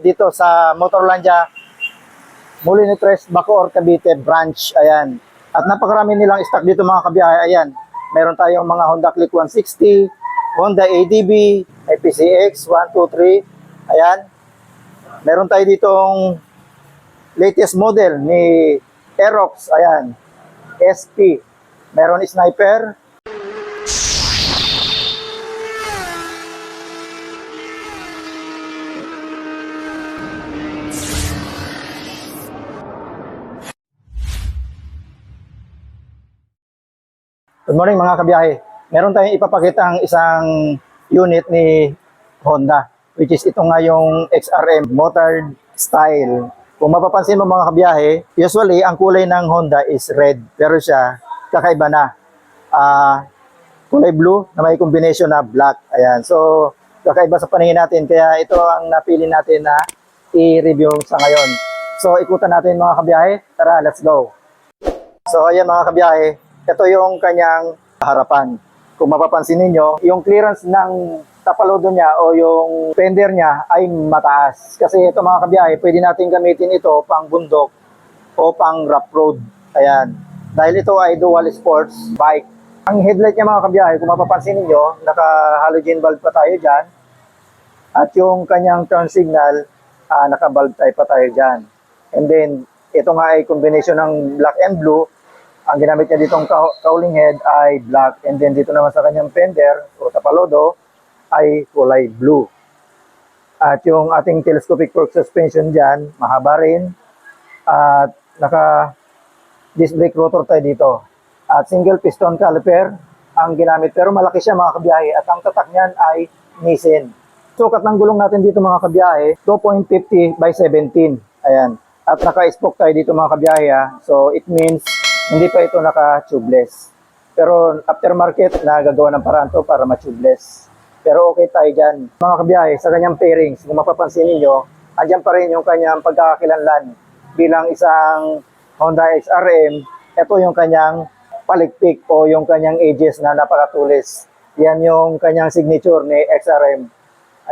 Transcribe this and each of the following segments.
dito sa Motorlandia Molinitres, Bacoor, Cavite branch. Ayan. At napakarami nilang stock dito mga kabiyahe. Ayan. Meron tayong mga Honda Click 160, Honda ADB, PCX 123. Ayan. Meron tayo ditong latest model ni Aerox. Ayan. SP. Meron Sniper. Good morning mga kabiyahe. Meron tayong ipapakita ang isang unit ni Honda, which is ito nga yung XRM motored style. Kung mapapansin mo mga kabiyahe, usually ang kulay ng Honda is red, pero siya kakaiba na. Kulay blue na may combination na black. Ayan. So kakaiba sa paningin natin, kaya ito ang napili natin na i-review sa ngayon. So ikutan natin mga kabiyahe. Tara, let's go. So ayan mga kabiyahe, ito yung kanyang harapan. Kung mapapansin niyo, yung clearance ng tapalodo niya o yung fender niya ay mataas. Kasi ito mga kabiyahe, pwede natin gamitin ito pang bundok o pang rough road. Ayan. Dahil ito ay dual sports bike. Ang headlight niya mga kabiyahe, kung mapapansin niyo, naka halogen bulb pa tayo dyan. At yung kanyang turn signal, naka bulb type pa tayo dyan. And then, ito nga ay combination ng black and blue. Ang ginamit niya ditong cowling head ay black, and then dito naman sa kanyang fender o tapalodo ay kulay blue. At yung ating telescopic fork suspension dyan, mahaba rin. At naka disc brake rotor tayo dito. At single piston caliper ang ginamit, pero malaki siya mga kabiyahe, at ang tatak niyan ay Nissin. Sukat ng gulong natin dito mga kabiyahe, 2.50 by 17. Ayan. At naka-spoke tayo dito mga kabiyahe. So it means hindi pa ito naka-tubeless. Pero aftermarket, nagagawa ng paraan to para ma-tubeless. Pero okay tayo dyan. Mga kabiyahe, sa kanyang pairings, kung mapapansin niyo, andyan pa rin yung kanyang pagkakakilanlan bilang isang Honda XRM. Ito yung kanyang palikpik o yung kanyang edges na napakatulis. Yan yung kanyang signature ni XRM.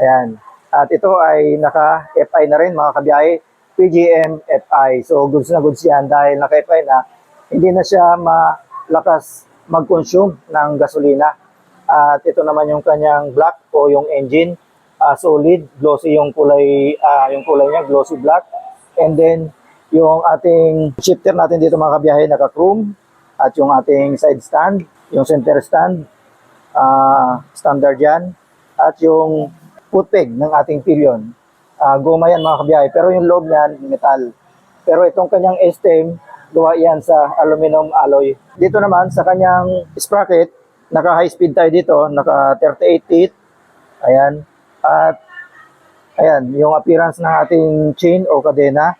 Ayan. At ito ay naka-FI na rin mga kabiyahe. PGM FI. So goods na goods yan dahil naka-FI na. Hindi na siya malakas mag-consume ng gasolina. At ito naman yung kanyang black o yung engine, solid, glossy yung kulay niya, glossy black. And then yung ating shifter natin dito mga kabiyahe, naka-chrome. At yung ating side stand, yung center stand, standard yan. At yung foot peg ng ating pillion, goma yan mga kabiyahe, pero yung loob niyan, metal. Pero itong kanyang stem, gawa yan sa aluminum alloy. Dito naman sa kanyang sprocket, naka high speed tayo dito, naka 38 teeth. Ayan. At ayan, yung appearance ng ating chain o kadena,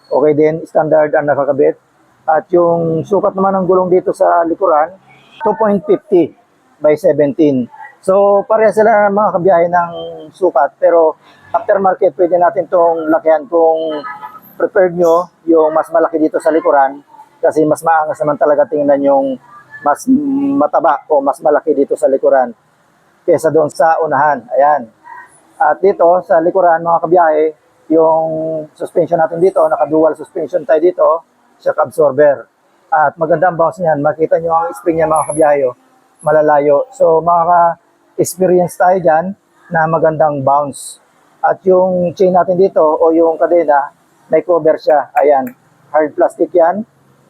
okay din, standard ang nakakabit. At yung sukat naman ng gulong dito sa likuran, 2.50 by 17. So pareha sila mga kabiyahe ng sukat, pero aftermarket pwede natin itong lakihan kung prepared nyo yung mas malaki dito sa likuran, kasi mas maangas naman talaga tingnan yung mas mataba o mas malaki dito sa likuran kesa doon sa unahan. Ayan. At dito sa likuran mga kabiyahe, yung suspension natin dito, naka-dual suspension tayo dito, shock absorber. At magandang bounce niyan. Makita nyo ang spring niya mga kabiyahe, malalayo. So maka-experience tayo dyan na magandang bounce. At yung chain natin dito o yung kadena, may cover siya. Ayan. Hard plastic yan.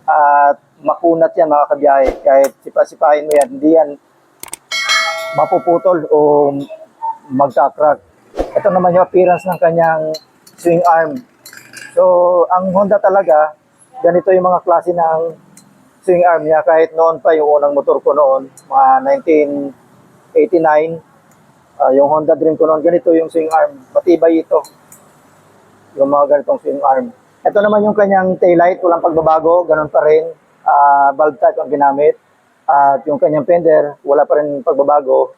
At makunat yan mga kabiyahe. Kahit sipa-sipahin mo yan, hindi yan mapuputol o magka-crack. Ito naman yung appearance ng kanyang swing arm. So, ang Honda talaga, ganito yung mga klase ng swing arm niya. Kahit noon pa yung unang motor ko noon, mga 1989, yung Honda Dream ko noon, ganito yung swing arm. Matibay ito. Yung mga ganitong swing arm. Ito naman yung kanyang taillight, walang pagbabago, ganun pa rin. Bulb type ang ginamit. At yung kanyang fender, wala pa rin pagbabago.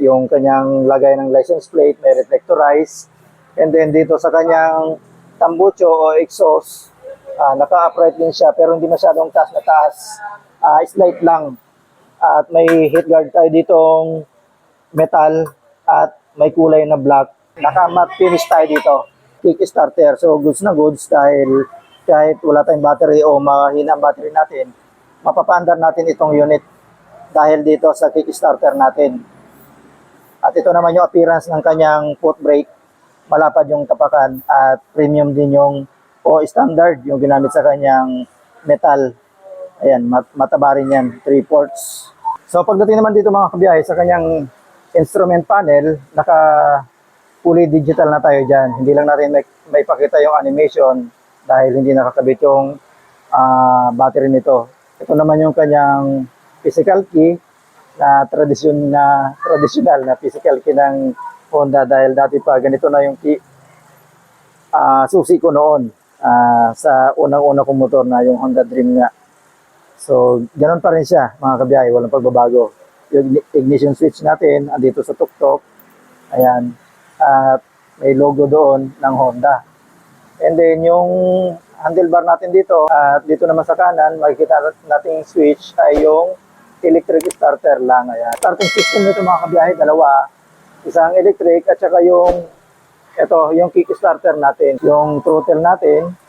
Yung kanyang lagay ng license plate, may reflectorize. And then dito sa kanyang tambucho o exhaust, naka-upright din siya, pero hindi masyadong taas na taas. Slight lang. At may heat guard tayo ditong metal at may kulay na black. Naka-matte finish tayo dito. kickstarter. So goods na goods dahil kahit wala tayong battery o mahina ang battery natin, mapapaandar natin itong unit dahil dito sa kickstarter natin. At ito naman yung appearance ng kanyang foot brake. Malapad yung tapakan at premium din yung o standard yung ginamit sa kanyang metal. Ayan, mataba rin yan, 3/4. So pagdating naman dito mga kabiyahe sa kanyang instrument panel, naka fully digital na tayo dyan. Hindi lang natin may pakita yung animation dahil hindi nakakabit yung battery nito. Ito naman yung kanyang physical key na traditional na physical key ng Honda dahil dati pa ganito na yung key susi ko noon sa unang-una kong motor na yung Honda Dream nga. So, ganun pa rin siya, mga kabiyahe, walang pagbabago. Yung ignition switch natin, andito sa tuktok. Ayan. At may logo doon ng Honda. And then, yung handlebar natin dito, at dito naman sa kanan, makikita natin switch ay yung electric starter lang. Ayan. Starting system nito, mga kabiyahe, dalawa. Isang electric at saka yung kick starter natin. Yung throttle natin,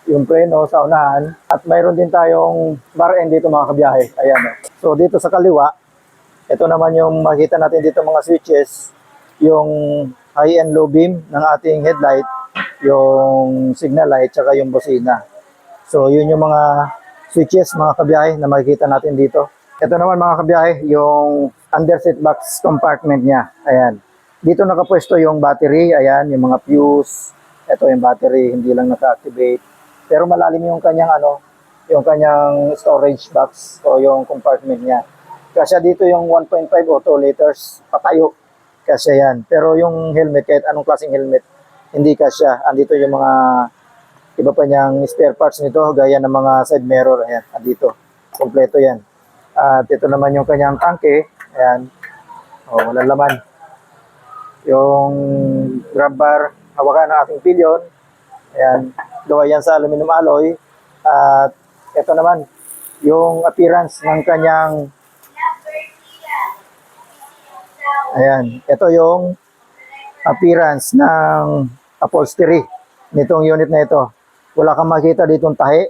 yung preno sa unahan, at mayroon din tayong bar end dito mga kabiyahe. Ayan. So dito sa kaliwa, ito naman yung makita natin dito mga switches, yung high and low beam ng ating headlight, yung signal light, tsaka yung busina. So yun yung mga switches mga kabiyahe na makikita natin dito. Ito naman mga kabiyahe, yung under seat box compartment niya. Ayan. Dito nakapwesto yung battery, ayan, yung mga fuse. Ito yung battery, hindi lang naka-activate. Pero malalim yung kanyang yung kanyang storage box o yung compartment niya. Kasi dito yung 1.5 o 2 liters patayo. Kasi yan. Pero yung helmet, kahit anong klaseng helmet, hindi kasya. Andito yung mga iba pa niyang spare parts nito, gaya ng mga side mirror. Ayan, andito. Kompleto yan. At ito naman yung kanyang tangke. Ayan. O, walang laman. Yung grab bar, hawakan ng ating pillion. Ayan. Gawa yan sa aluminum alloy. At ito naman, yung appearance ng kanyang ayan, ito yung appearance ng upholstery nitong unit na ito. Wala kang makita ditong tahi.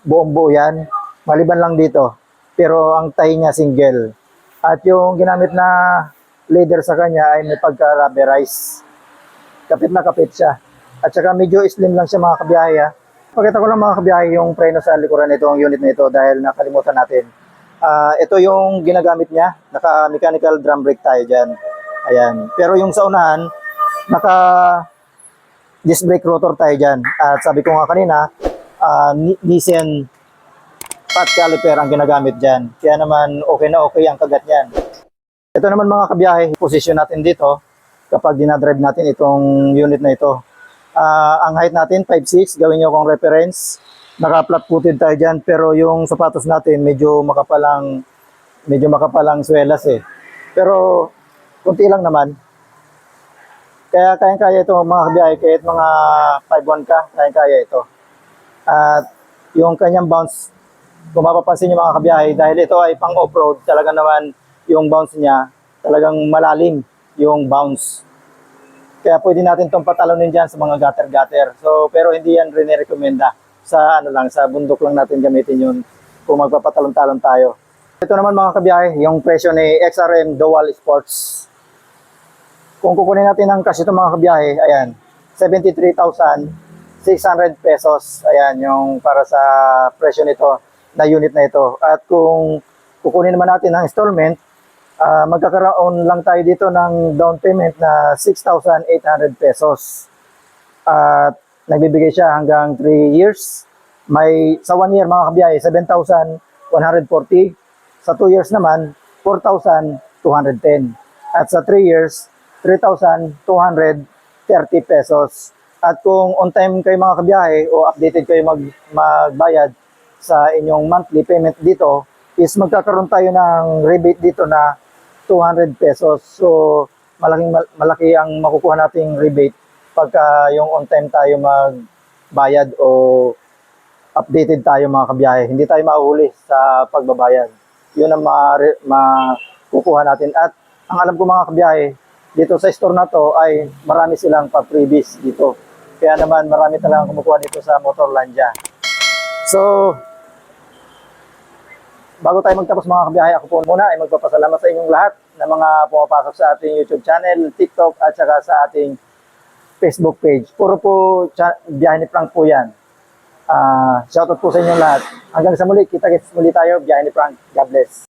Buong buo yan. Maliban lang dito. Pero ang tahi niya single. At yung ginamit na leather sa kanya ay may pagka-rubberize. Kapit na kapit siya. At saka medyo slim lang siya mga kabiyahe. Pakita ko lang mga kabiyahe yung preno sa likuran nitong unit na ito dahil nakalimutan natin. Ito yung ginagamit niya. Naka-mechanical drum brake tayo dyan. Ayan. Pero yung sa unahan, naka-disc brake rotor tayo dyan. At sabi ko nga kanina, Nissan fat caliper ang ginagamit dyan. Kaya naman okay na okay ang kagat niyan. Ito naman mga kabiyahe, position natin dito kapag dinadrive natin itong unit na ito. Ang height natin 5'6", gawin nyo kong reference. Naka-flat footed tayo dyan, pero yung sapatos natin medyo makapalang swelas eh. Pero kunti lang naman. Kaya kaya ito mga kabiyahe, kahit mga 5'1 ka, kaya ito. At yung kanyang bounce, kung mapapansin nyo mga kabiyahe, dahil ito ay pang off-road, talaga naman yung bounce niya, talagang malalim yung bounce. Kaya pwede natin itong patalonin dyan sa mga gutter-gutter. So, pero hindi yan rin-recommenda. Sa sa bundok lang natin gamitin yun kung magpapatalon-talon tayo. Ito naman mga kabiyahe, yung presyo ni XRM Dual Sports. Kung kukunin natin ang cash ito mga kabiyahe, ayan, 73,600 pesos. Ayan, yung para sa presyo nito na unit na ito. At kung kukunin naman natin ang installment, magkakaroon lang tayo dito ng down payment na 6,800 pesos. At nagbibigay siya hanggang 3 years. Sa 1 year mga kabiyahe, 7,140. Sa 2 years naman, 4,210. At sa 3 years, 3,230 pesos. At kung on time kayo mga kabiyahe o updated kayo magbayad sa inyong monthly payment dito, is magkakaroon tayo ng rebate dito na 200 pesos. So, malaki ang makukuha nating rebate pagka yung on time tayo magbayad o updated tayo mga kabiyahe. Hindi tayo mahuhuli sa pagbabayad. Yun ang makukuha natin. At ang alam ko mga kabiyahe, dito sa store na to ay marami silang pa-freebies dito. Kaya naman marami talagang kumukuha dito sa Motorlandia. So, bago tayo magtapos mga kabiyahe, ako po muna ay magpapasalamat sa inyong lahat na mga pumapasok sa ating YouTube channel, TikTok at saka sa ating Facebook page. Puro po biyahe ni Frank po yan. Shoutout po sa inyong lahat. Hanggang sa muli, kita-kits muli tayo, biyahe ni Frank. God bless.